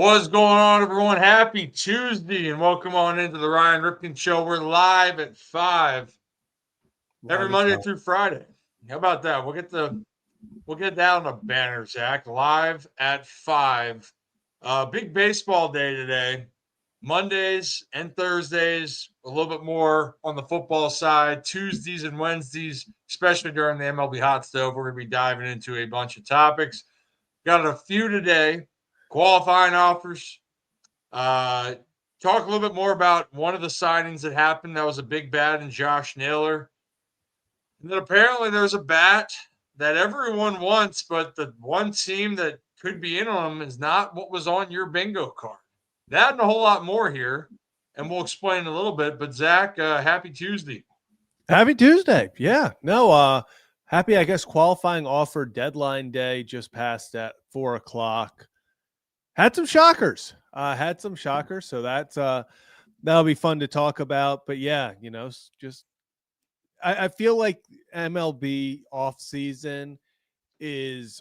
What's going on, everyone? Happy Tuesday, and welcome on into the Ryan Ripken Show. We're live at 5 every Live at Monday 5. through Friday. How about that? We'll get down the banner, Zach. Live at 5. Big baseball day today. Mondays and Thursdays, a little bit more on the football side. Tuesdays and Wednesdays, especially during the MLB Hot Stove, we're going to be diving into a bunch of topics. Got a few today. Qualifying offers. Talk a little bit more about one of the signings that happened. That was a big bat in Josh Naylor. And then apparently there's a bat that everyone wants, but the one team that could be in on them is not what was on your bingo card. That and a whole lot more here, and we'll explain in a little bit. But Zach, happy Tuesday. Happy Tuesday. Yeah. No, happy, I guess, qualifying offer deadline day just passed at 4 o'clock. Had some shockers. So that'll be fun to talk about. But yeah, just I feel like MLB offseason is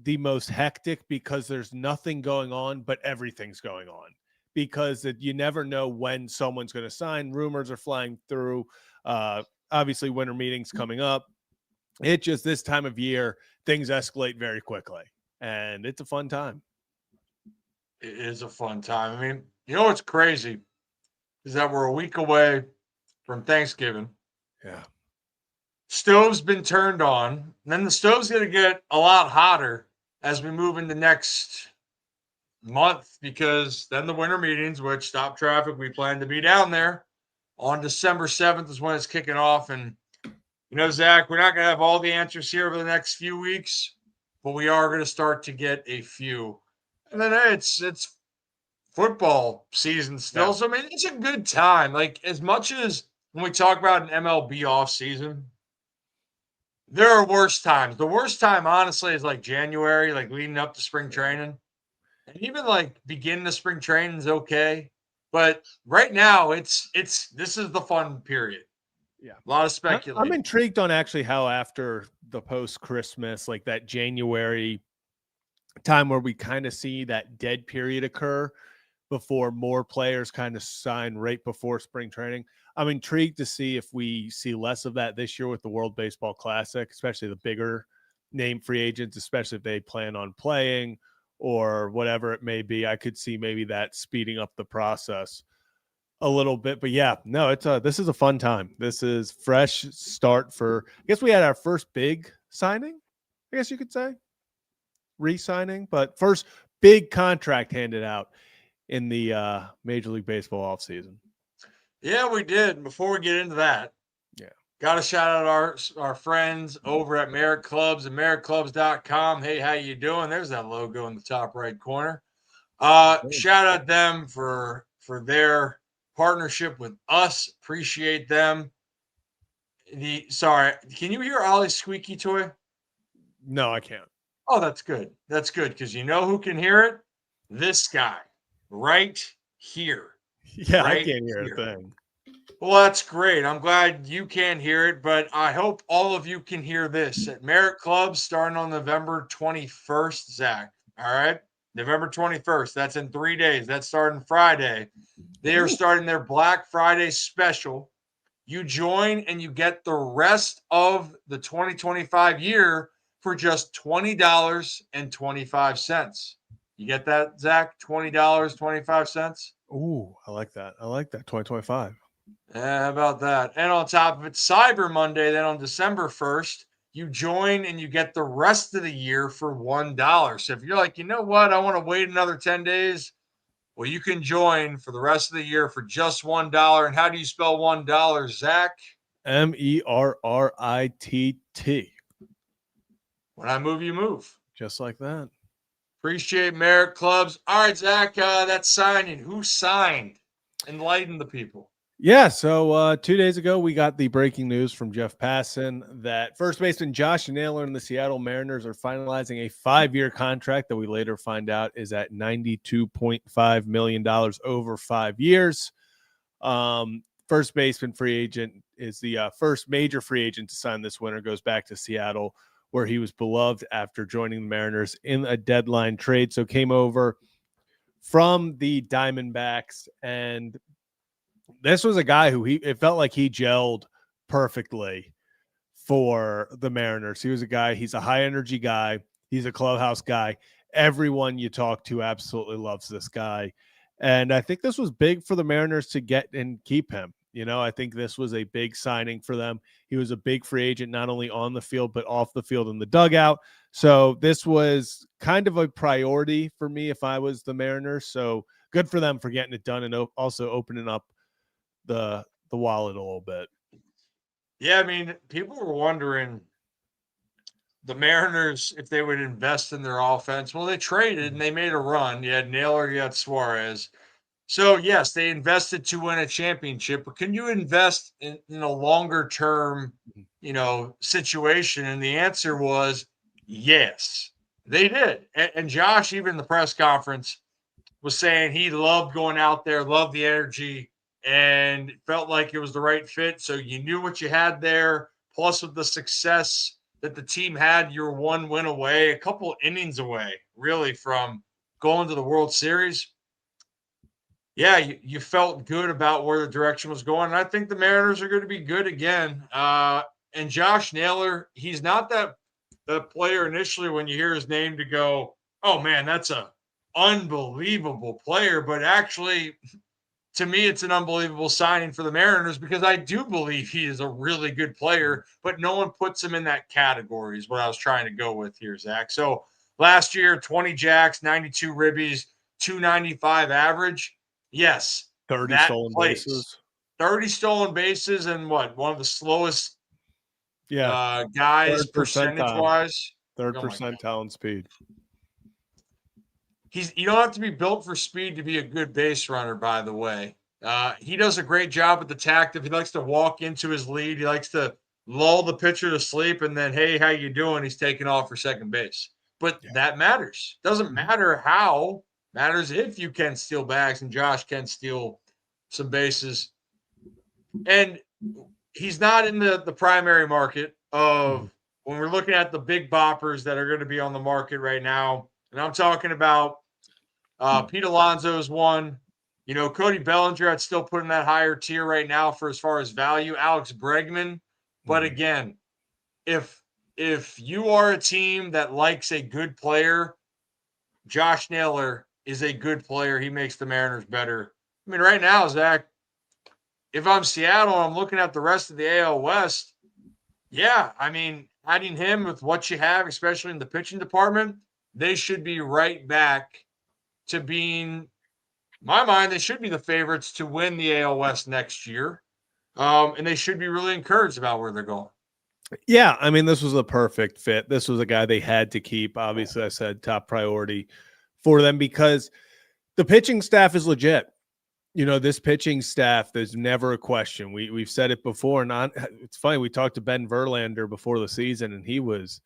the most hectic because there's nothing going on, but everything's going on. Because you never know when someone's going to sign. Rumors are flying through. Obviously, winter meetings coming up. It just this time of year, things escalate very quickly, and it's a fun time. It is a fun time. I mean, you know what's crazy is that we're a week away from Thanksgiving. Yeah. Stove's been turned on. And then the stove's going to get a lot hotter as we move into next month because then the winter meetings, which stop traffic, we plan to be down there on December 7th is when it's kicking off. And, Zach, we're not going to have all the answers here over the next few weeks, but we are going to start to get a few. And then it's football season still. Yeah. So, I mean, it's a good time. Like, as much as when we talk about an MLB off season, there are worse times. The worst time, honestly, is like January, like leading up to spring training. And even like beginning of spring training is okay. But right now, this is the fun period. Yeah. A lot of speculation. I'm intrigued on actually how after the post-Christmas, like that January time where we kind of see that dead period occur before more players kind of sign right before spring training. I'm intrigued to see if we see less of that this year with the World Baseball Classic, especially the bigger name free agents, especially if they plan on playing or whatever it may be. I could see maybe that speeding up the process a little bit. But yeah, no, this is a fun time. This is fresh start for, I guess we had our first big signing, I guess you could say, re-signing, but first big contract handed out in the Major League Baseball offseason. Yeah, we did. Before we get into that, got to shout out our friends over at Merit Clubs and meritclubs.com. Hey, how you doing? There's that logo in the top right corner. Shout out them for their partnership with us. Appreciate them. Can you hear Ollie's squeaky toy? No, I can't. Oh, that's good. That's good because you know who can hear it? This guy right here. Yeah, right, I can't hear a thing. Well, that's great. I'm glad you can't hear it, but I hope all of you can hear this. At Merit Club, starting on November 21st, Zach. All right? November 21st. That's in 3 days. That's starting Friday. They are starting their Black Friday special. You join and you get the rest of the 2025 year for just $20.25. You get that, Zach? $20.25? Ooh, I like that. 2025. How about that? And on top of it, Cyber Monday, then on December 1st, you join and you get the rest of the year for $1. So if you're like, you know what, I want to wait another 10 days, well, you can join for the rest of the year for just $1. And how do you spell $1, Zach? MERRITT. When I move, you move. Just like that. Appreciate Merit Clubs. All right, Zach, that's signing. Who signed? Enlighten the people. Yeah, so 2 days ago, we got the breaking news from Jeff Passan that first baseman Josh Naylor and the Seattle Mariners are finalizing a 5-year contract that we later find out is at $92.5 million over 5 years. First baseman free agent is the first major free agent to sign this winter, goes back to Seattle, where he was beloved after joining the Mariners in a deadline trade. So came over from the Diamondbacks. And this was a guy who it felt like he gelled perfectly for the Mariners. He was a guy, he's a high energy guy. He's a clubhouse guy. Everyone you talk to absolutely loves this guy. And I think this was big for the Mariners to get and keep him. I think this was a big signing for them. He was a big free agent, not only on the field, but off the field in the dugout. So this was kind of a priority for me if I was the Mariners. So good for them for getting it done and also opening up the wallet a little bit. Yeah, I mean, people were wondering the Mariners if they would invest in their offense. Well, they traded and they made a run. You had Naylor, you had Suarez. So, yes, they invested to win a championship, but can you invest in a longer term, situation? And the answer was yes, they did. And Josh, even in the press conference, was saying he loved going out there, loved the energy, and felt like it was the right fit. So you knew what you had there. Plus, with the success that the team had, you're one win away, a couple innings away, really, from going to the World Series. Yeah, you felt good about where the direction was going. And I think the Mariners are going to be good again. And Josh Naylor, he's not that player initially when you hear his name to go, oh man, that's a unbelievable player. But actually, to me, it's an unbelievable signing for the Mariners because I do believe he is a really good player, but no one puts him in that category is what I was trying to go with here, Zach. So last year, 20 jacks, 92 ribbies, 295 average. Yes, 30 that stolen plays. bases. 30 stolen bases and one of the slowest guys Third percentage-wise. Third percentile in speed. You don't have to be built for speed to be a good base runner, by the way. He does a great job with the tactic. He likes to walk into his lead. He likes to lull the pitcher to sleep, and then, hey, how you doing? He's taking off for second base. But that matters. Doesn't matter how. Matters if you can steal bags, and Josh can steal some bases. And he's not in the primary market of when we're looking at the big boppers that are going to be on the market right now. And I'm talking about Pete Alonso is one. Cody Bellinger, I'd still put in that higher tier right now for as far as value. Alex Bregman. But again, if you are a team that likes a good player, Josh Naylor is a good player. He makes the Mariners better. I mean, right now, Zach, if I'm Seattle, I'm looking at the rest of the AL West. Yeah, I mean, adding him with what you have, especially in the pitching department, they should be right back to being, my mind, they should be the favorites to win the AL West next year. And they should be really encouraged about where they're going. Yeah, I mean, this was a perfect fit. This was a guy they had to keep. Obviously, I said top priority for them because the pitching staff is legit. This pitching staff, there's never a question. We've said it before. And it's funny, we talked to Ben Verlander before the season, and he was,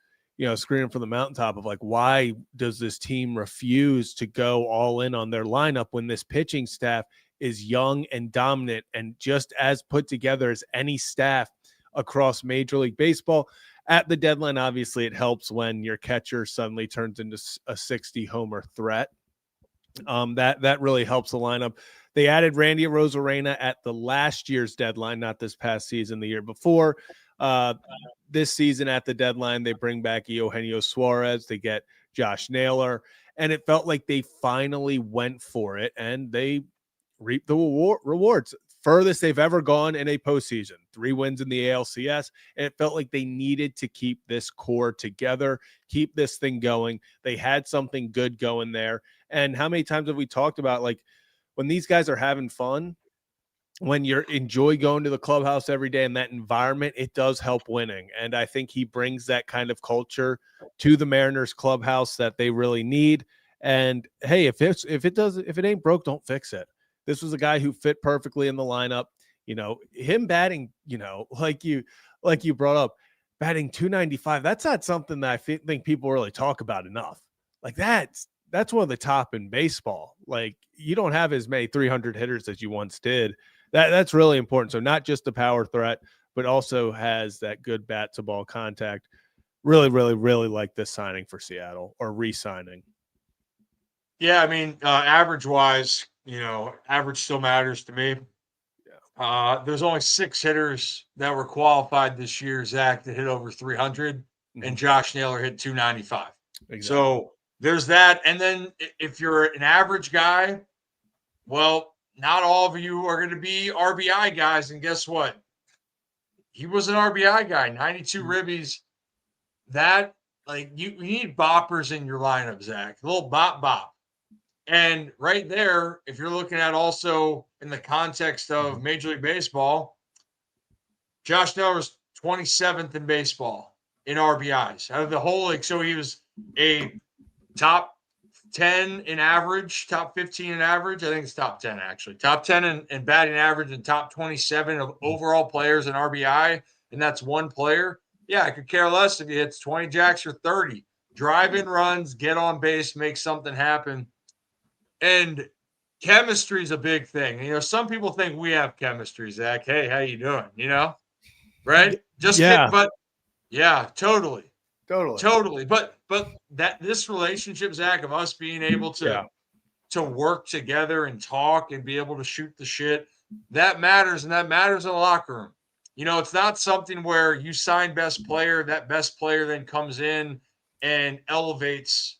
screaming from the mountaintop of like, why does this team refuse to go all in on their lineup when this pitching staff is young and dominant and just as put together as any staff across Major League Baseball? At the deadline, obviously, it helps when your catcher suddenly turns into a 60-homer threat. That really helps the lineup. They added Randy Arozarena at the last year's deadline, not this past season, the year before. This season at the deadline, they bring back Eugenio Suarez. They get Josh Naylor. And it felt like they finally went for it, and they reaped the rewards. Furthest they've ever gone in a postseason. 3 wins in the ALCS. And it felt like they needed to keep this core together, keep this thing going. They had something good going there. And how many times have we talked about, like, when these guys are having fun, when you enjoy going to the clubhouse every day in that environment, it does help winning. And I think he brings that kind of culture to the Mariners clubhouse that they really need. And hey, if it ain't broke, don't fix it. This was a guy who fit perfectly in the lineup. Him batting, like you brought up, batting 295. That's not something that I think people really talk about enough. Like that's one of the top in baseball. Like, you don't have as many 300 hitters as you once did. That's really important. So not just the power threat, but also has that good bat to ball contact. Really, really, really like this signing for Seattle, or re-signing. Yeah, I mean, average wise, average still matters to me. There's only 6 hitters that were qualified this year, Zach, that hit over 300, and Josh Naylor hit 295. Exactly. So there's that. And then if you're an average guy, well, not all of you are going to be RBI guys. And guess what? He was an RBI guy, 92 ribbies. That, like, you need boppers in your lineup, Zach. A little bop bop. And right there, if you're looking at also in the context of Major League Baseball, Josh Naylor was 27th in baseball in RBIs out of the whole league. So he was a top 10 in average, top 15 in average. I think it's top 10, actually. Top 10 in batting average and top 27 of overall players in RBI. And that's one player. Yeah, I could care less if he hits 20 jacks or 30. Drive in runs, get on base, make something happen. And chemistry is a big thing. Some people think we have chemistry, Zach. Hey, how you doing? Right? Just yeah. but yeah, totally. But that this relationship, Zach, of us being able to work together and talk and be able to shoot the shit, that matters, and that matters in the locker room. It's not something where you sign best player, that best player then comes in and elevates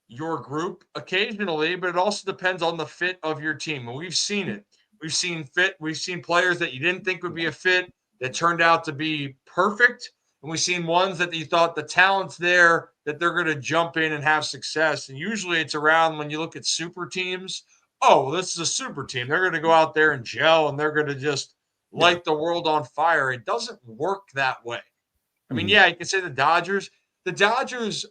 your group occasionally, but it also depends on the fit of your team. And we've seen it. We've seen players that you didn't think would be a fit that turned out to be perfect. And we've seen ones that you thought the talent's there, that they're going to jump in and have success. And usually it's around when you look at super teams. Oh, this is a super team. They're going to go out there and gel and they're going to just light the world on fire. It doesn't work that way. I mean, yeah, you can say the Dodgers. The Dodgers,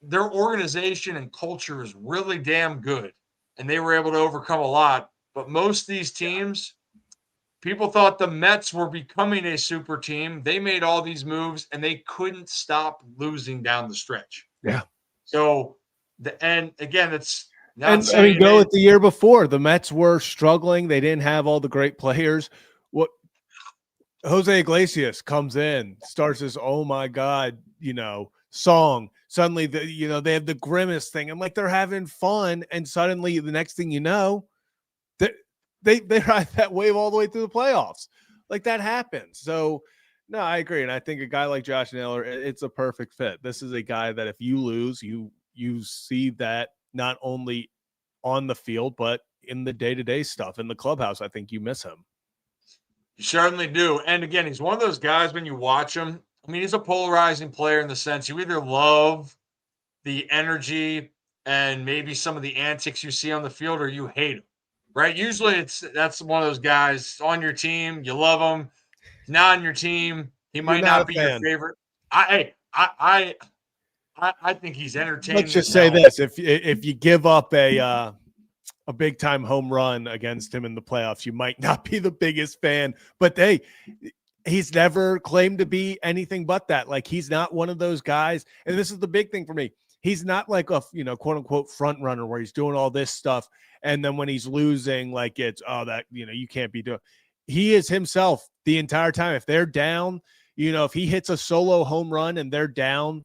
their organization and culture is really damn good, and they were able to overcome a lot. But most of these teams, people thought the Mets were becoming a super team. They made all these moves, and they couldn't stop losing down the stretch. Yeah. So, and again, it's not and saying I mean, go with the year before. The Mets were struggling. They didn't have all the great players. What Jose Iglesias comes in, starts this, oh my God, song. Suddenly, they have the grimace thing. I'm like, they're having fun, and suddenly, the next thing you know, they ride that wave all the way through the playoffs. Like, that happens. So, no, I agree, and I think a guy like Josh Naylor, it's a perfect fit. This is a guy that if you lose, you see that not only on the field, but in the day-to-day stuff in the clubhouse. I think you miss him. You certainly do. And again, he's one of those guys when you watch him. I mean, he's a polarizing player in the sense you either love the energy and maybe some of the antics you see on the field or you hate him, right? Usually that's one of those guys on your team. You love him. Not on your team. He might not be your favorite. I think he's entertaining. Let's just say this. If you give up a big time home run against him in the playoffs, you might not be the biggest fan, but he's never claimed to be anything but that. Like, he's not one of those guys. And this is the big thing for me. He's not like a, quote unquote front runner where he's doing all this stuff. And then when he's losing, like it's, you can't be doing. He is himself the entire time. If they're down, if he hits a solo home run and they're down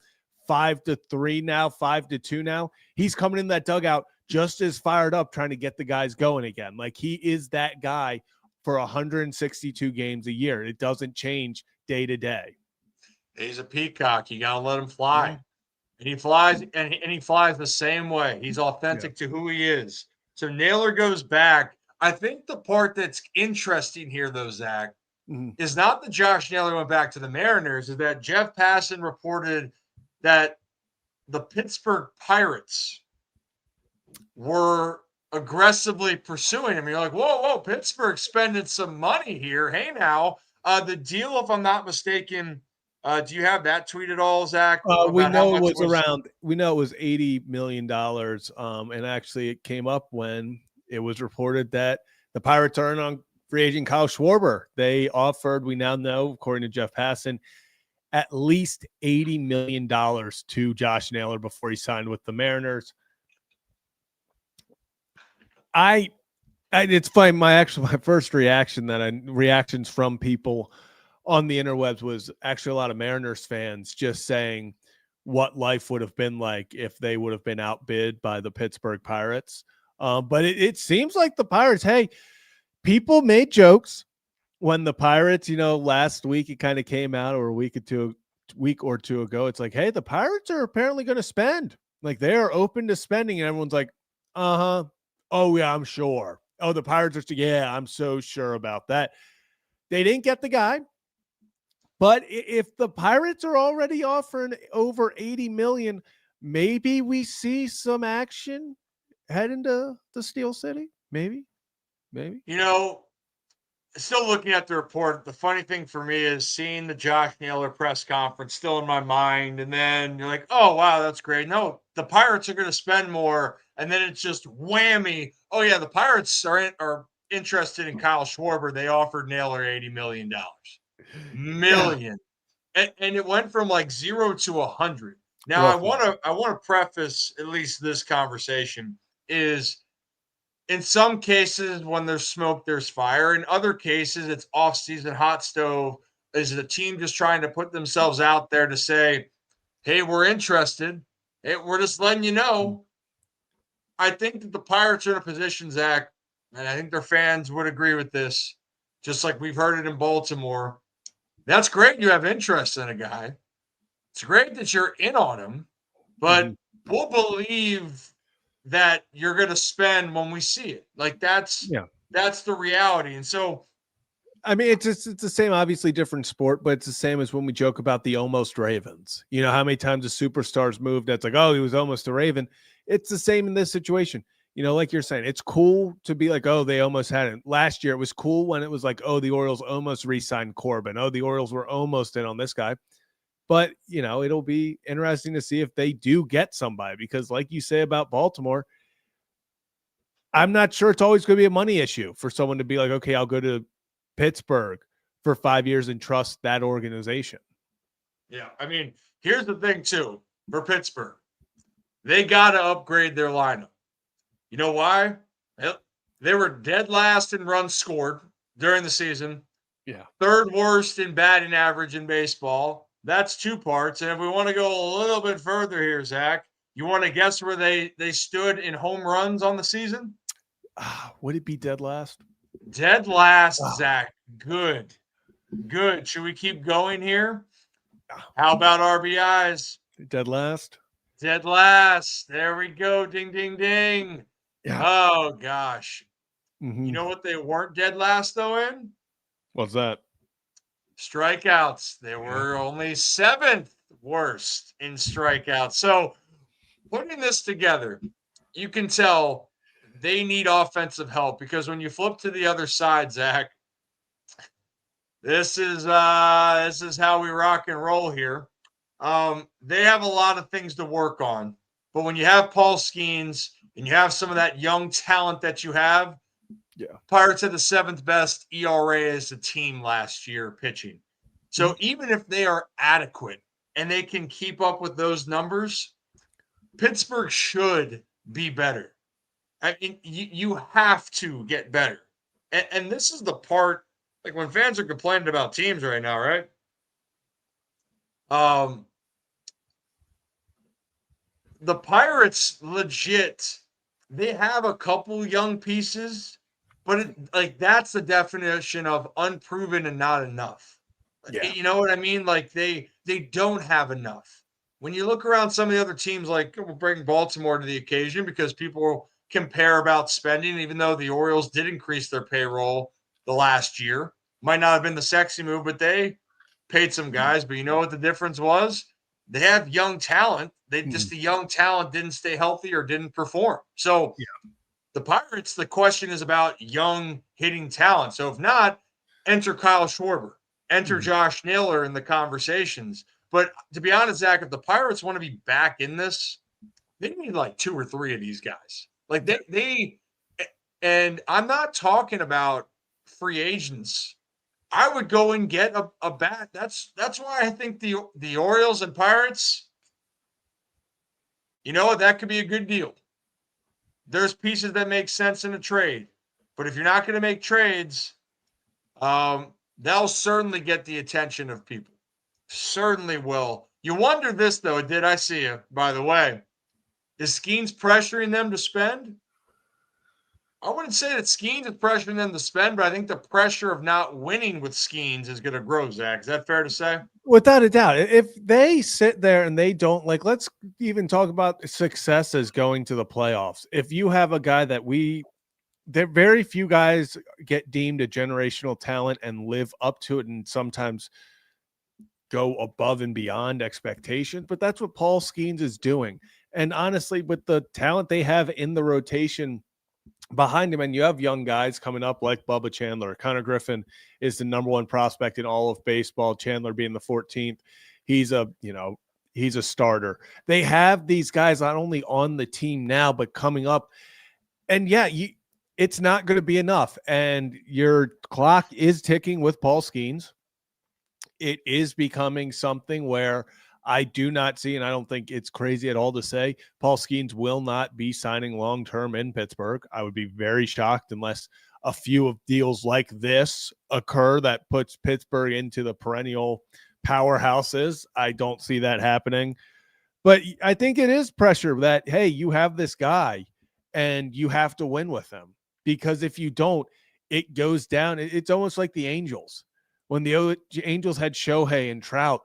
5-3 now, 5-2 now, he's coming in that dugout just as fired up, trying to get the guys going again. Like, he is that guy for 162 games a year. It doesn't change day to day. He's a peacock. You got to let him fly. And he flies, and he flies the same way. He's authentic to who he is. So Naylor goes back. I think the part that's interesting here, though, Zach, is not that Josh Naylor went back to the Mariners, is that Jeff Passan reported that the Pittsburgh Pirates were aggressively pursuing him. You're like, whoa, Pittsburgh spending some money here. Hey, now, the deal, if I'm not mistaken, do you have that tweet at all, Zach? We know it was around. We know it was $80 million, and actually, it came up when it was reported that the Pirates are in on free agent Kyle Schwarber. They offered, we now know, according to Jeff Passan, at least $80 million to Josh Naylor before he signed with the Mariners. It's funny. My first reactions from people on the interwebs was actually a lot of Mariners fans just saying, what life would have been like if they would have been outbid by the Pittsburgh Pirates. But it seems like the Pirates, hey, people made jokes when the Pirates, last week it kind of came out, or a week or two ago. It's like, hey, the Pirates are apparently going to spend. Like, they are open to spending, and everyone's like, uh-huh. Oh, yeah, I'm sure. Oh, the Pirates are, yeah, I'm so sure about that. They didn't get the guy. But if the Pirates are already offering over 80 million, maybe we see some action head into the Steel City. Maybe. Still looking at the report, the funny thing for me is seeing the Josh Naylor press conference still in my mind. And then you're like, oh, wow, that's great. No, the Pirates are going to spend more. And then it's just whammy. Oh, yeah, the Pirates are interested in Kyle Schwarber. They offered Naylor $80 million. Million. And it went from like 0 to 100. Now, I want to preface at least this conversation is, in some cases, when there's smoke, there's fire. In other cases, it's off-season hot stove. Is the team just trying to put themselves out there to say, hey, we're interested. Hey, we're just letting you know. I think that the Pirates are in a position, Zach, and I think their fans would agree with this, just like we've heard it in Baltimore. That's great you have interest in a guy. It's great that you're in on him, but we'll believe that you're going to spend when we see it. Like that's the reality. And so, I mean, it's the same, obviously different sport, but it's the same as when we joke about the almost Ravens. You know how many times a superstar's moved? That's like, oh, he was almost a Raven. It's the same in this situation. Like you're saying, it's cool to be like, oh, they almost had it. Last year, it was cool when it was like, oh, the Orioles almost re-signed Corbin. Oh, the Orioles were almost in on this guy. But, it'll be interesting to see if they do get somebody, because like you say about Baltimore, I'm not sure it's always going to be a money issue for someone to be like, okay, I'll go to Pittsburgh for 5 years and trust that organization. Yeah. I mean, here's the thing too, for Pittsburgh, they got to upgrade their lineup. You know why? They were dead last in runs scored during the season. Yeah. Third worst in batting average in baseball. That's two parts. And if we want to go a little bit further here, Zach, you want to guess where they stood in home runs on the season? Would it be dead last? Dead last, Zach. Good. Should we keep going here? How about RBIs? Dead last? Dead last. There we go. Ding, ding, ding. Yeah. Oh, gosh. Mm-hmm. You know what they weren't dead last, though, in? What's that? Strikeouts. They were only 7th worst in strikeouts. So putting this together, you can tell they need offensive help, because when you flip to the other side, Zach, this is how we rock and roll here. They have a lot of things to work on, but when you have Paul Skeens and you have some of that young talent that you have, Pirates had the 7th best ERA as a team last year pitching. So even if they are adequate and they can keep up with those numbers, Pittsburgh should be better. I mean, you have to get better. And this is the part, like when fans are complaining about teams right now, right? The Pirates legit, they have a couple young pieces, but that's the definition of unproven and not enough. Yeah. You know what I mean? Like they don't have enough. When you look around some of the other teams, like we'll bring Baltimore to the occasion because people compare about spending, even though the Orioles did increase their payroll the last year. Might not have been the sexy move, but they paid some guys. But you know what the difference was? They have young talent. The young talent didn't stay healthy or didn't perform. So the Pirates, the question is about young hitting talent. So if not, enter Kyle Schwarber, enter Josh Naylor in the conversations. But to be honest, Zach, if the Pirates want to be back in this, they need like 2 or 3 of these guys. Like they and I'm not talking about free agents. I would go and get a bat. That's why I think the Orioles and Pirates, that could be a good deal. There's pieces that make sense in a trade. But if you're not going to make trades, they'll certainly get the attention of people. Certainly will. You wonder this, though. Did I see you, by the way? Is Skeens pressuring them to spend? I wouldn't say that Skeens is pressuring them to spend, but I think the pressure of not winning with Skeens is going to grow, Zach. Is that fair to say? Without a doubt, if they sit there and they don't let's even talk about success as going to the playoffs. If you have a guy there very few guys get deemed a generational talent and live up to it, and sometimes go above and beyond expectations, but that's what Paul Skeens is doing. And honestly, with the talent they have in the rotation behind him, and you have young guys coming up like Bubba Chandler. Connor Griffin is the number one prospect in all of baseball. Chandler being the 14th. He's a starter. They have these guys not only on the team now, but coming up. And yeah, it's not going to be enough. And your clock is ticking with Paul Skeens. It is becoming something where I do not see, and I don't think it's crazy at all to say, Paul Skeens will not be signing long-term in Pittsburgh. I would be very shocked unless a few of deals like this occur that puts Pittsburgh into the perennial powerhouses. I don't see that happening. But I think it is pressure that, hey, you have this guy and you have to win with him. Because if you don't, it goes down. It's almost like the Angels. When the Angels had Shohei and Trout,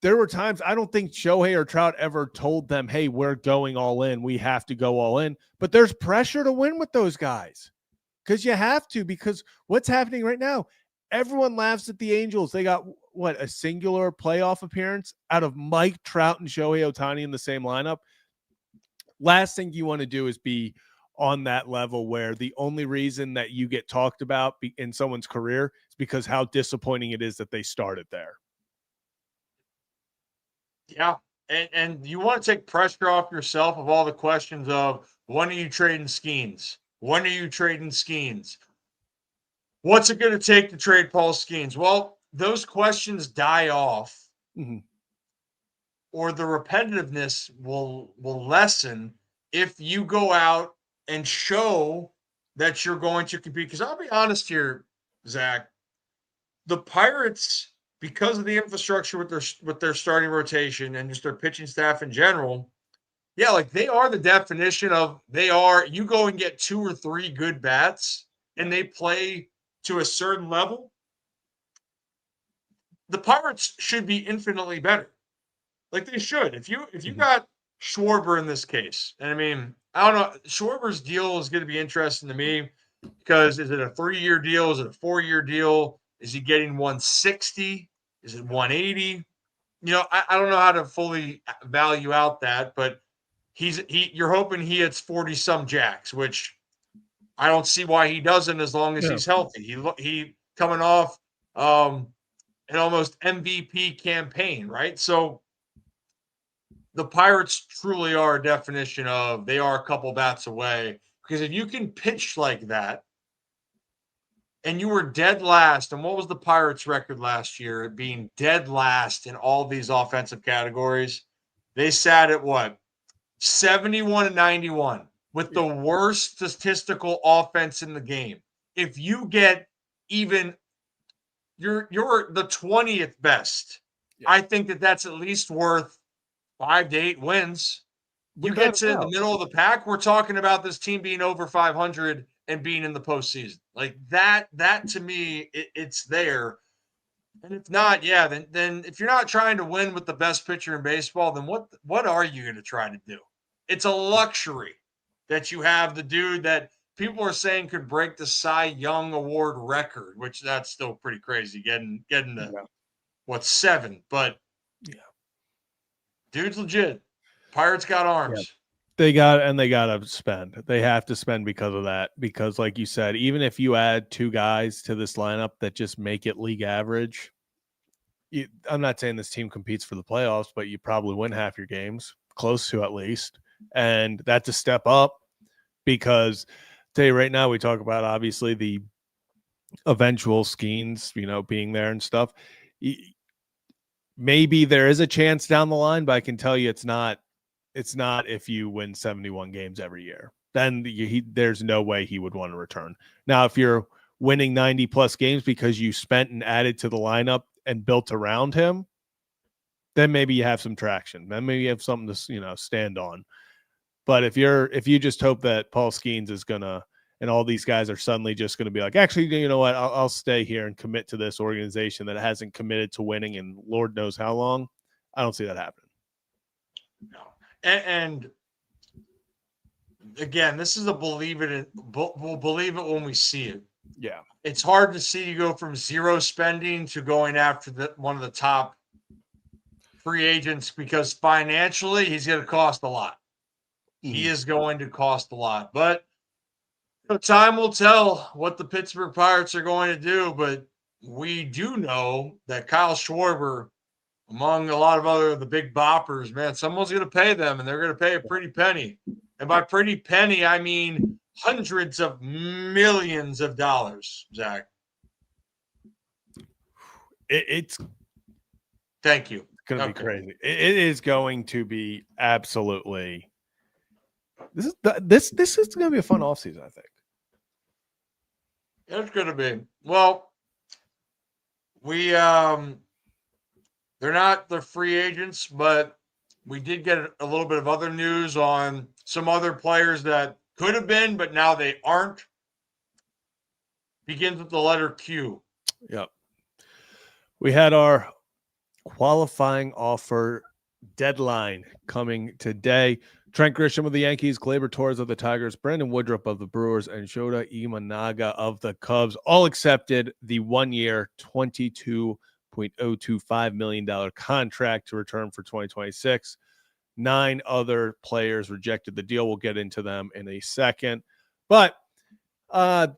there were times I don't think Shohei or Trout ever told them, hey, we're going all in. We have to go all in. But there's pressure to win with those guys because you have to, because what's happening right now, everyone laughs at the Angels. They got, a singular playoff appearance out of Mike Trout and Shohei Ohtani in the same lineup. Last thing you want to do is be on that level where the only reason that you get talked about in someone's career is because how disappointing it is that they started there. Yeah. And you want to take pressure off yourself of all the questions of when are you trading Skeens? When are you trading Skeens? What's it going to take to trade Paul Skeens? Well, those questions die off, or the repetitiveness will lessen if you go out and show that you're going to compete. Because I'll be honest here, Zach, the Pirates, because of the infrastructure with their starting rotation and just their pitching staff in general, yeah, like they are the definition of you go and get 2 or 3 good bats and they play to a certain level. The Pirates should be infinitely better. Like they should. If you got Schwarber in this case, and I mean, I don't know, Schwarber's deal is going to be interesting to me because is it a 3-year deal? Is it a 4-year deal? Is he getting 160? Is it 180? I don't know how to fully value out that, but you're hoping he hits 40 some jacks, which I don't see why he doesn't as long as he's healthy. He coming off an almost MVP campaign, right? So the Pirates truly are a definition of they are a couple bats away, because if you can pitch like that and you were dead last, and what was the Pirates record last year being dead last in all these offensive categories? They sat at what? 71 and 91 with the worst statistical offense in the game. If you get even you're the 20th best, I think that's at least worth 5 to 8 wins. You get to the middle of the pack, we're talking about this team being over 500 and being in the postseason. Like that to me, it's there. And if not, yeah, then if you're not trying to win with the best pitcher in baseball, then what are you going to try to do? It's a luxury that you have the dude that people are saying could break the Cy Young Award record, which that's still pretty crazy, getting to 7, but dude's legit. Pirates got arms. They got to spend. They have to spend because of that. Because, like you said, even if you add 2 guys to this lineup that just make it league average, I'm not saying this team competes for the playoffs, but you probably win half your games, close to at least. And that's a step up because, tell you right now, we talk about obviously the eventual Skeens, being there and stuff. Maybe there is a chance down the line, but I can tell you it's not if you win 71 games every year. Then there's no way he would want to return. Now, if you're winning 90 plus games because you spent and added to the lineup and built around him, then maybe you have some traction. Then maybe you have something to stand on. But if you just hope that Paul Skeens is gonna and all these guys are suddenly just gonna be like, actually, you know what, I'll stay here and commit to this organization that hasn't committed to winning in Lord knows how long, I don't see that happening. No. And again, this is a believe it. We'll believe it when we see it. Yeah. It's hard to see you go from zero spending to going after one of the top free agents because financially he's going to cost a lot. He is going to cost a lot, but time will tell what the Pittsburgh Pirates are going to do. But we do know that Kyle Schwarber, among a lot of the big boppers, man, someone's going to pay them, and they're going to pay a pretty penny. And by pretty penny, I mean hundreds of millions of dollars, Zach. It's thank you. Going to be crazy. It is going to be absolutely. This is going to be a fun offseason, I think. It's going to be. Well, we they're not the free agents, but we did get a little bit of other news on some other players that could have been, but now they aren't. Begins with the letter Q. Yep. We had our qualifying offer deadline coming today. Trent Grisham of the Yankees, Gleyber Torres of the Tigers, Brandon Woodruff of the Brewers, and Shota Imanaga of the Cubs all accepted the 1-year, $22.025 million contract to return for 2026. 9 other players rejected the deal. We'll get into them in a second. But Shota,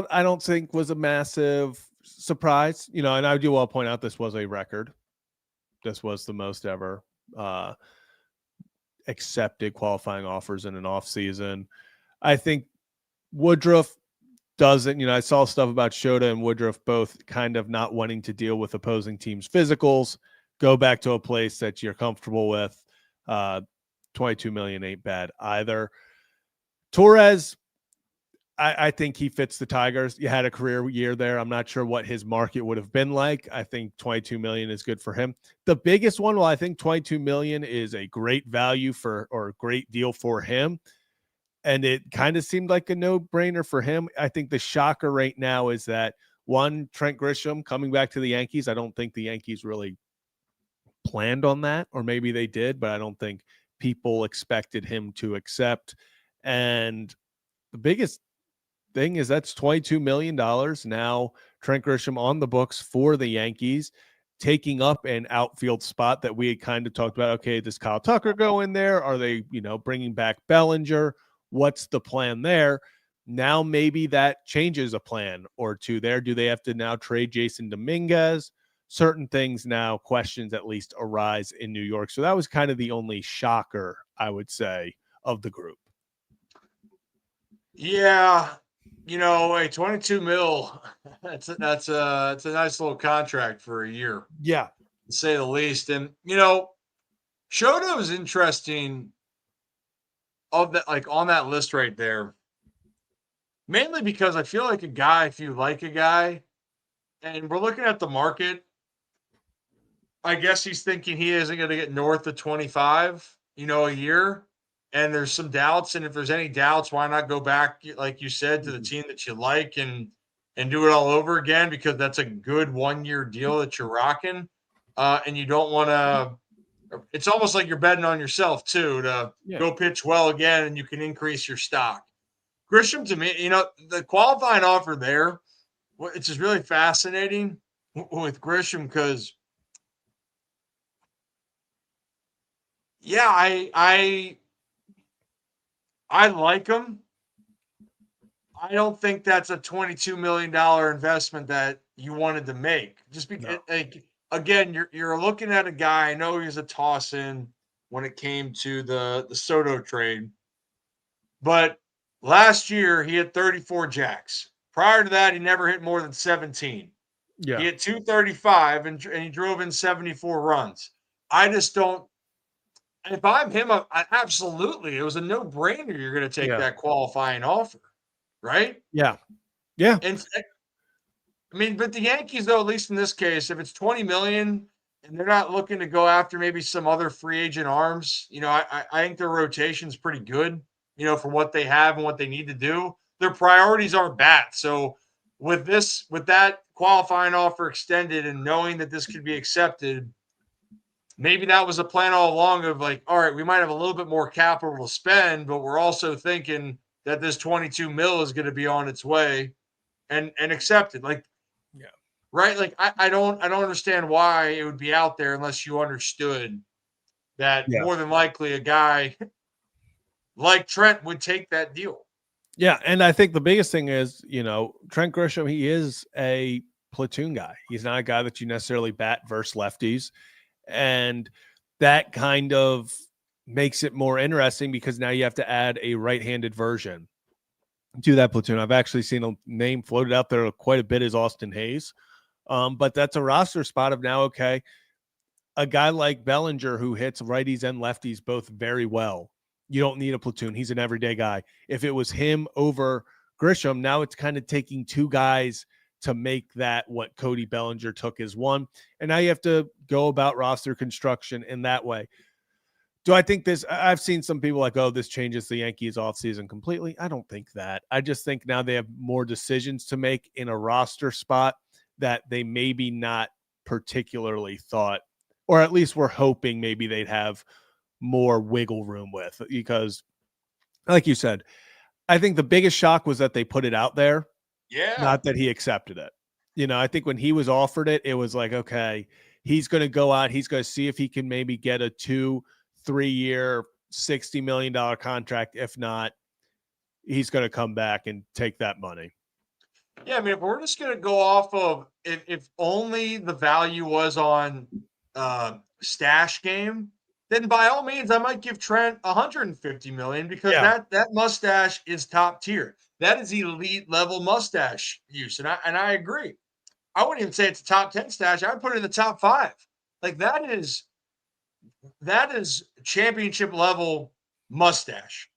I don't think was a massive surprise. And I do want to point out this was a record. This was the most ever accepted qualifying offers in an offseason. I think Woodruff doesn't, I saw stuff about Shota and Woodruff both kind of not wanting to deal with opposing teams' physicals, go back to a place that you're comfortable with. $22 million ain't bad either. Torres, I think he fits the Tigers. You had a career year there. I'm not sure what his market would have been like. I think $22 million is good for him. The biggest one, well, I think $22 million is a great value or a great deal for him. And it kind of seemed like a no-brainer for him. I think the shocker right now is that, one, Trent Grisham coming back to the Yankees. I don't think the Yankees really planned on that, or maybe they did, but I don't think people expected him to accept. And the biggest thing is that's $22 million now. Trent Grisham on the books for the Yankees, taking up an outfield spot that we had kind of talked about. Okay, does Kyle Tucker go in there? Are they, bringing back Bellinger? What's the plan there? Now maybe that changes a plan or two there. Do they have to now trade Jason Dominguez? Certain things now, questions at least arise in New York. So that was kind of the only shocker, I would say, of the group. Yeah. A 22 mil, that's a nice little contract for a year. Yeah. To say the least. And, Shota was interesting of that, like on that list right there, mainly because I feel like a guy, if you like a guy, and we're looking at the market, I guess he's thinking he isn't going to get north of 25, a year. And there's some doubts. And if there's any doubts, why not go back, like you said, to the team that you like and do it all over again? Because that's a good 1-year deal that you're rocking. And you don't want to, it's almost like you're betting on yourself too, to go pitch well again and you can increase your stock. Grisham, to me, the qualifying offer there, it's just really fascinating with Grisham because, I like him. I don't think that's a $22 million investment that you wanted to make. Just because, again, you're looking at a guy. I know he's a toss in when it came to the Soto trade, but last year he had 34 jacks. Prior to that, he never hit more than 17. Yeah. He hit 235 and he drove in 74 runs. I just don't. If I'm him, absolutely, it was a no-brainer. You're going to take that qualifying offer, right? Yeah. Yeah. And but the Yankees, though, at least in this case, if it's $20 million, and they're not looking to go after maybe some other free agent arms. I think their rotation's pretty good, for what they have and what they need to do. Their priorities aren't bad. So with that qualifying offer extended and knowing that this could be accepted, maybe that was a plan all along of like, all right, we might have a little bit more capital to spend, but we're also thinking that this 22 mil is going to be on its way and accepted. Like, Yeah. right. Like I don't understand why it would be out there unless you understood that Yeah. more than likely a guy like Trent would take that deal. Yeah. And I think the biggest thing is, Trent Grisham, he is a platoon guy. He's not a guy that you necessarily bat versus lefties. And that kind of makes it more interesting because now you have to add a right-handed version to that platoon. I've actually seen a name floated out there quite a bit as Austin Hayes. But that's a roster spot of now, okay, a guy like Bellinger who hits righties and lefties both very well. You don't need a platoon. He's an everyday guy. If it was him over Grisham, now it's kind of taking two guys to make that what Cody Bellinger took as one. And now you have to go about roster construction in that way. Do I think this? I've seen some people like, oh, this changes the Yankees offseason completely. I don't think that. I just think now they have more decisions to make in a roster spot that they maybe not particularly thought, or at least we're hoping maybe they'd have more wiggle room with, because like you said, I think the biggest shock was that they put it out there, Yeah. not that he accepted it. I think when he was offered it, it was like, okay, he's going to go out. He's going to see if he can maybe get a 2-3 year, $60 million contract. If not, he's going to come back and take that money. Yeah, I mean, if we're just going to go off of if only the value was on stash game, then by all means, I might give Trent 150 million because Yeah. that mustache is top tier. That is elite level mustache use, and I agree. I wouldn't even say it's a top 10 stash. I would put it in the top 5. Like that is championship level mustache.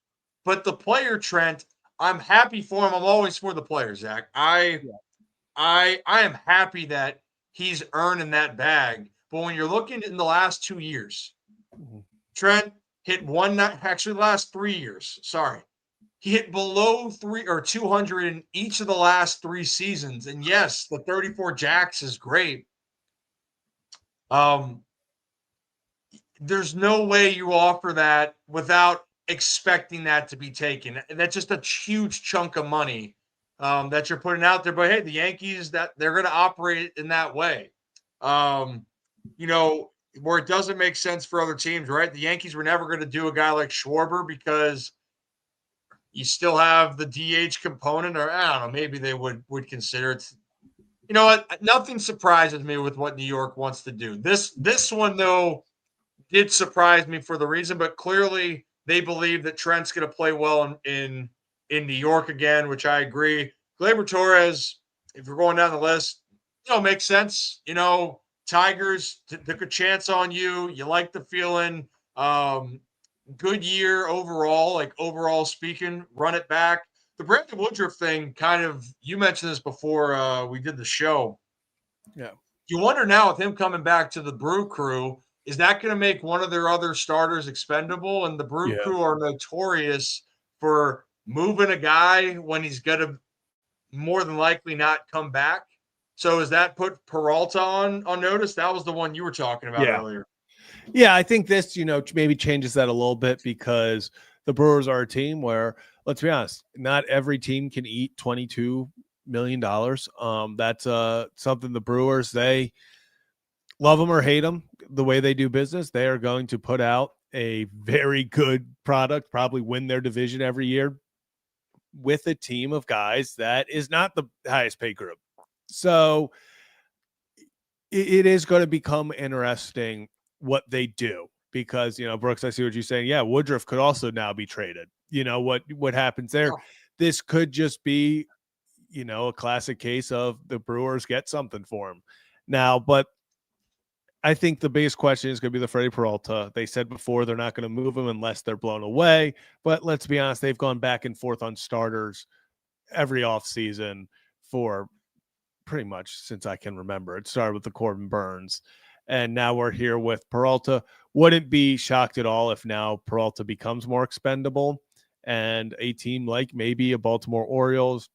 But the player Trent, I'm happy for him. I'm always for the player, Zach. I am happy that he's earning that bag. But when you're looking in the last 2 years, Trent hit actually the last 3 years. Sorry. He hit below 3 or 200 in each of the last 3 seasons. And yes, the 34 jacks is great. There's no way you offer that without expecting that to be taken. That's just a huge chunk of money that you're putting out there. But hey, the Yankees, that they're going to operate in that way. Where it doesn't make sense for other teams, right? The Yankees were never going to do a guy like Schwarber because you still have the DH component, or I don't know, maybe they would consider it. You know what? Nothing surprises me with what New York wants to do. This one though did surprise me for the reason, but clearly they believe that Trent's going to play well in New York again, which I agree. Gleyber Torres, if you're going down the list, makes sense. Tigers took a chance on you. You like the feeling. Good year overall, like overall speaking, run it back. The Brandon Woodruff thing, kind of, you mentioned this before we did the show. Yeah. You wonder now with him coming back to the Brew Crew, is that going to make one of their other starters expendable? And the Brew Crew are notorious for moving a guy when he's going to more than likely not come back. So is that put Peralta on notice? That was the one you were talking about earlier. Yeah, I think this, maybe changes that a little bit because the Brewers are a team where, let's be honest, not every team can eat $22 million. That's something the Brewers, they love them or hate them, the way they do business. They are going to put out a very good product, probably win their division every year with a team of guys that is not the highest paid group. So it is going to become interesting what they do because, Brooks, I see what you're saying. Yeah, Woodruff could also now be traded. What happens there? Yeah. This could just be, a classic case of the Brewers get something for him now. But I think the biggest question is going to be the Freddie Peralta. They said before they're not going to move him unless they're blown away. But let's be honest, they've gone back and forth on starters every offseason for pretty much since I can remember. It started with the Corbin Burns. And now we're here with Peralta. Wouldn't be shocked at all if now Peralta becomes more expendable and a team like maybe a Baltimore Orioles,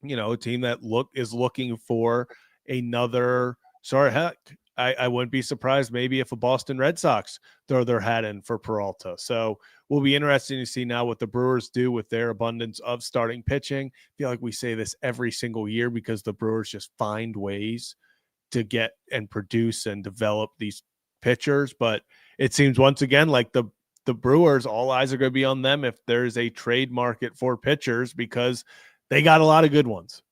a team that is looking for another. Sorry, heck, I wouldn't be surprised maybe if a Boston Red Sox throw their hat in for Peralta. So will be interesting to see now what the Brewers do with their abundance of starting pitching. I feel like we say this every single year because the Brewers just find ways to get and produce and develop these pitchers. But it seems once again like the Brewers, all eyes are going to be on them if there's a trade market for pitchers because they got a lot of good ones.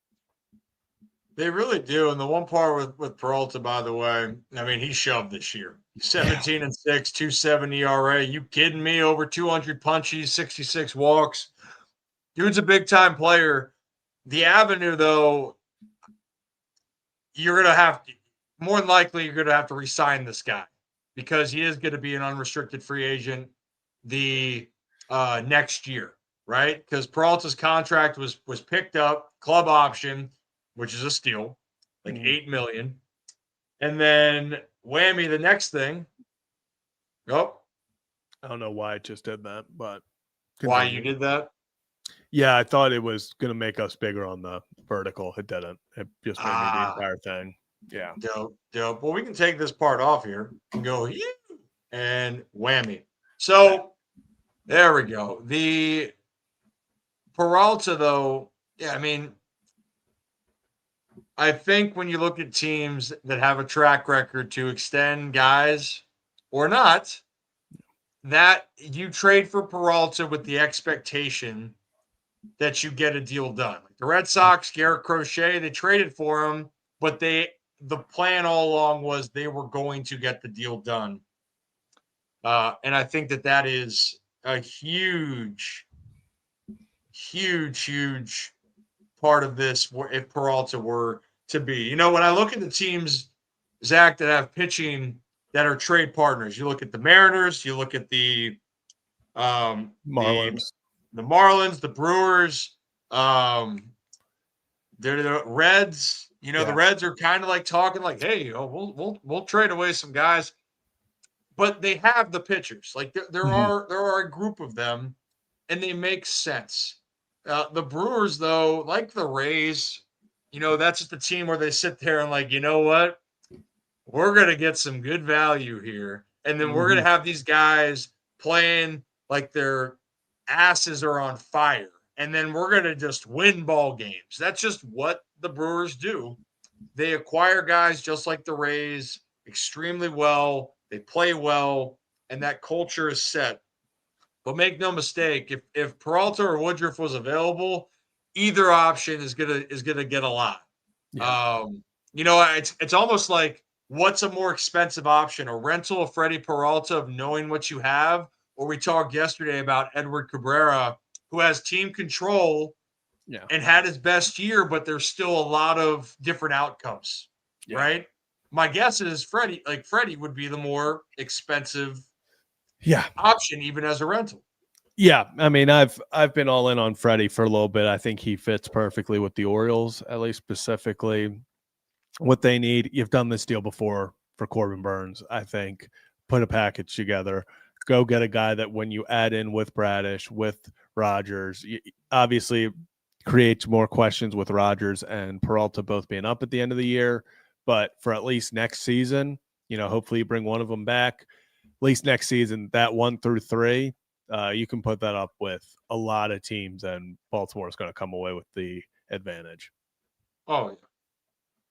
They really do. And the one part with Peralta, by the way, I mean, he shoved this year. 17 and 6, 270 ERA. You kidding me? Over 200 punchies, 66 walks. Dude's a big time player. The avenue, though, you're going to have to, more than likely, you're going to have to re-sign this guy because he is going to be an unrestricted free agent the next year, right? Because Peralta's contract was picked up, club option, which is a steal, like $8 million. And then whammy, the next thing. Oh, I don't know why I just did that, but why you did that? Yeah, I thought it was going to make us bigger on the vertical. It didn't. It just made me the entire thing. Yeah. Dope. Well, we can take this part off here and go, and whammy. So there we go. The Peralta, though, yeah, I mean, I think when you look at teams that have a track record to extend guys or not, that you trade for Peralta with the expectation that you get a deal done. Like the Red Sox, Garrett Crochet, they traded for him, but the plan all along was they were going to get the deal done. And I think that is a huge part of this if Peralta were to be. When I look at the teams, Zach, that have pitching that are trade partners, you look at the Mariners, you look at the Marlins, the Marlins, the Brewers, they're the Reds. The Reds are kind of like talking like, hey, we'll trade away some guys, but they have the pitchers. Like there are a group of them, and they make sense. The Brewers, though, like the Rays, that's just the team where they sit there and like, you know what? We're going to get some good value here. And then we're going to have these guys playing like their asses are on fire. And then we're going to just win ball games. That's just what the Brewers do. They acquire guys just like the Rays extremely well. They play well, and that culture is set. But make no mistake, if Peralta or Woodruff was available, either option is gonna get a lot. Yeah. It's almost like what's a more expensive option, a rental of Freddie Peralta of knowing what you have, or we talked yesterday about Edward Cabrera, who has team control and had his best year, but there's still a lot of different outcomes, right? My guess is Freddie would be the more expensive option, even as a rental. Yeah, I mean, I've been all in on Freddie for a little bit. I think he fits perfectly with the Orioles, at least specifically what they need. You've done this deal before for Corbin Burns, I think. Put a package together. Go get a guy that when you add in with Bradish, with Rogers, obviously creates more questions with Rogers and Peralta both being up at the end of the year. But for at least next season, hopefully you bring one of them back. At least next season, that 1 through 3, you can put that up with a lot of teams, and Baltimore is going to come away with the advantage. Oh, yeah.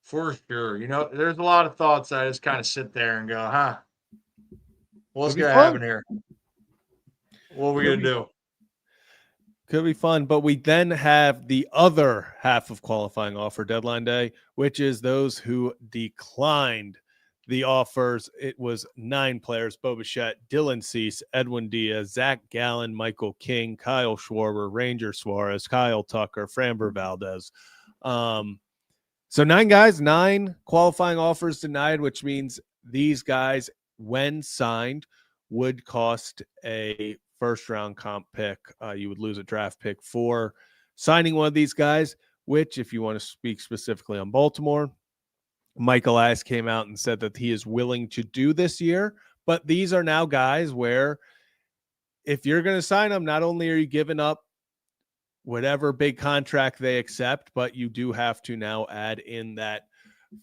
For sure. There's a lot of thoughts I just kind of sit there and go, huh? What's going to happen here? What are we going to do? Could be fun, but we then have the other half of qualifying offer deadline day, which is those who declined the offers. It was 9 players: Bo Bichette, Dylan Cease, Edwin Diaz, Zach Gallen, Michael King, Kyle Schwarber, Ranger Suarez, Kyle Tucker, Framber Valdez. So 9 guys, 9 qualifying offers denied, which means these guys, when signed, would cost a first-round comp pick. You would lose a draft pick for signing one of these guys, which, if you want to speak specifically on Baltimore, Mike Elias came out and said that he is willing to do this year. But these are now guys where if you're going to sign them, not only are you giving up whatever big contract they accept, but you do have to now add in that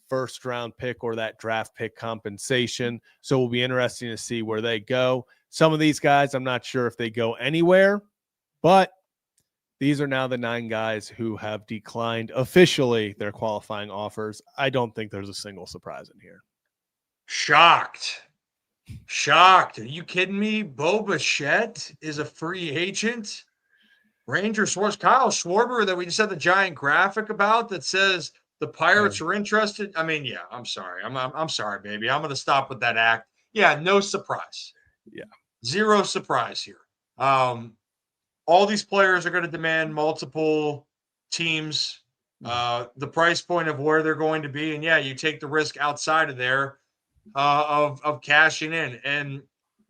first round pick or that draft pick compensation. So it will be interesting to see where they go. Some of these guys, I'm not sure if they go anywhere, but these are now the 9 guys who have declined officially their qualifying offers. I don't think there's a single surprise in here. Shocked. Are you kidding me? Bo Bichette is a free agent. Ranger Schwartz, Kyle Schwarber that we just had the giant graphic about that says the Pirates are interested. I mean, yeah, I'm sorry. I'm sorry, baby. I'm going to stop with that act. Yeah, no surprise. Yeah. Zero surprise here. All these players are going to demand multiple teams, the price point of where they're going to be. And yeah, you take the risk outside of there of cashing in. And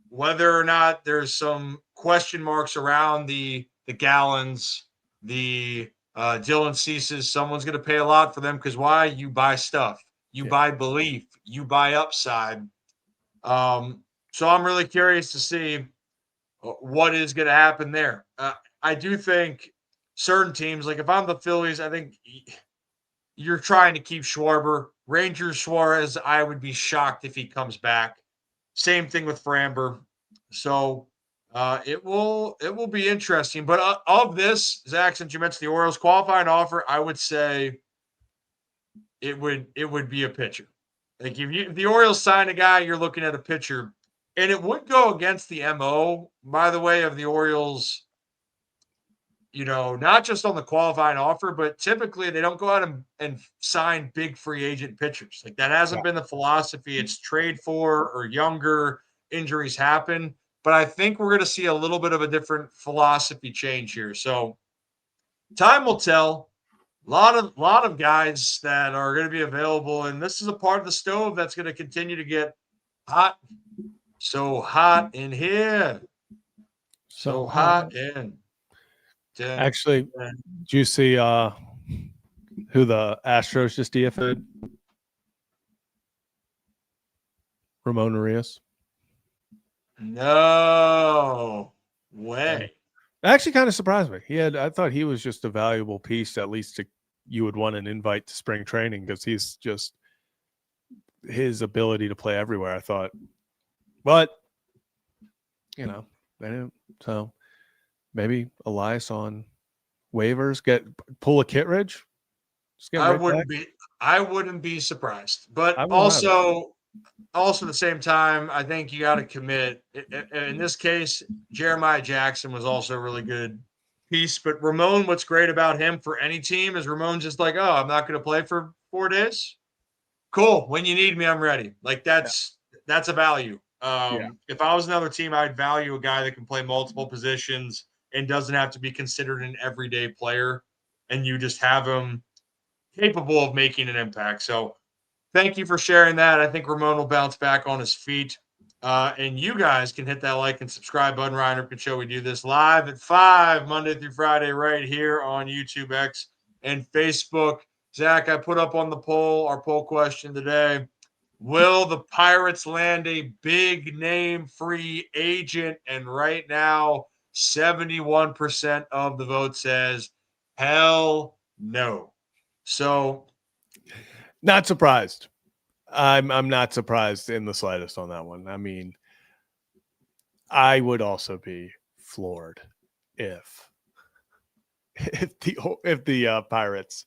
whether or not there's some question marks around the Gallons, the Dylan Ceases, someone's going to pay a lot for them because why? You buy stuff. You buy belief. You buy upside. So I'm really curious to see what is going to happen there. I do think certain teams, like if I'm the Phillies, I think you're trying to keep Schwarber. Ranger Suarez, I would be shocked if he comes back. Same thing with Framber. So it will be interesting. But of this, Zach, since you mentioned the Orioles qualifying offer, I would say it would be a pitcher. Like if the Orioles sign a guy, you're looking at a pitcher. And it would go against the MO, by the way, of the Orioles, not just on the qualifying offer, but typically they don't go out and sign big free agent pitchers. Like that hasn't been the philosophy. It's trade for or younger, injuries happen. But I think we're going to see a little bit of a different philosophy change here. So time will tell. A lot of guys that are going to be available. And this is a part of the stove that's going to continue to get hot. So hot in here. So hot in. Actually, did you see who the Astros just DFA'd? Ramon Urias. No way. It actually kind of surprised me. I thought he was just a valuable piece, at least you would want an invite to spring training because he's just his ability to play everywhere, I thought. But, they didn't. So maybe Elias on waivers, pull a Kittredge. I wouldn't be surprised. But also at the same time, I think you got to commit. In this case, Jeremiah Jackson was also a really good piece. But Ramon, what's great about him for any team is Ramon's just like, oh, I'm not going to play for 4 days. Cool. When you need me, I'm ready. Like that's a value. If I was another team, I'd value a guy that can play multiple positions and doesn't have to be considered an everyday player. And you just have him capable of making an impact. So thank you for sharing that. I think Ramon will bounce back on his feet. And you guys can hit that like and subscribe button. Ryan Ripken Show. We do this live at 5 Monday through Friday right here on YouTube, X, and Facebook. Zach, I put up on the poll, our poll question today. Will the Pirates land a big name free agent? And right now, 71% of the vote says hell no. So not surprised. I'm not surprised in the slightest on that one. I mean, I would also be floored if the Pirates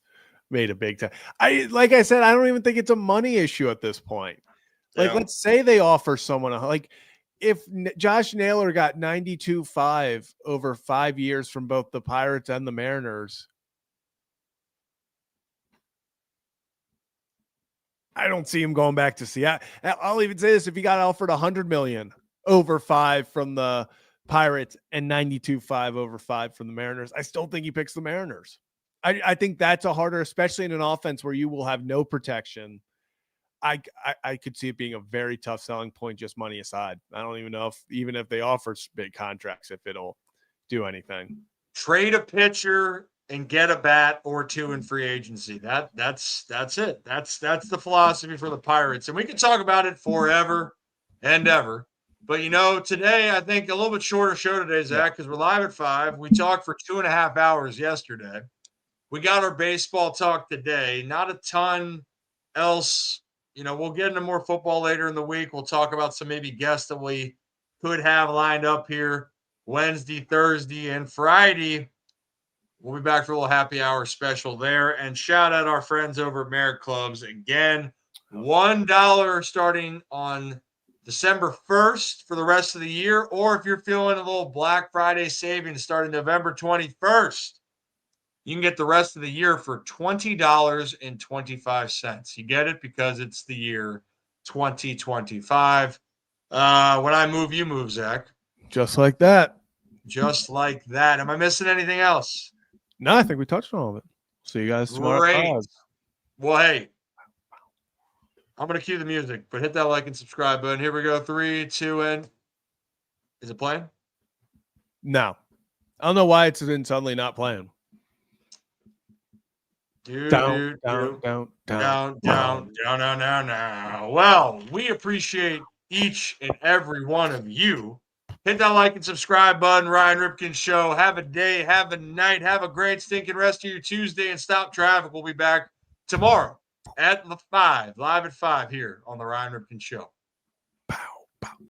made a big time. Like I said, I don't even think it's a money issue at this point. Like, let's say they offer someone like if Josh Naylor got 92.5 over 5 years from both the Pirates and the Mariners. I don't see him going back to Seattle. I'll even say this: if he got offered $100 million over 5 from the Pirates and 92.5 over 5 from the Mariners, I still think he picks the Mariners. I think that's a harder, especially in an offense where you will have no protection. I could see it being a very tough selling point, just money aside. I don't even know if they offer big contracts, if it'll do anything. Trade a pitcher and get a bat or two in free agency. That's it. That's the philosophy for the Pirates. And we can talk about it forever and ever. But today I think a little bit shorter show today, Zach, because we're live at 5. We talked for 2.5 hours yesterday. We got our baseball talk today. Not a ton else. We'll get into more football later in the week. We'll talk about some maybe guests that we could have lined up here Wednesday, Thursday, and Friday. We'll be back for a little happy hour special there. And shout out our friends over at Merit Clubs. Again, $1 starting on December 1st for the rest of the year. Or if you're feeling a little Black Friday savings starting November 21st, you can get the rest of the year for $20.25. You get it because it's the year 2025. When I move, you move, Zach. Just like that. Just like that. Am I missing anything else? No, I think we touched on all of it. See you guys tomorrow. Great. Well, hey, I'm going to cue the music, but hit that like and subscribe button. Here we go. 3, 2, and is it playing? No. I don't know why it's been suddenly not playing. Down. Well, we appreciate each and every one of you. Hit that like and subscribe button. Ryan Ripken Show. Have a day, have a night, have a great stinking rest of your Tuesday, and stop traffic. We'll be back tomorrow at 5, live at 5 here on the Ryan Ripken Show.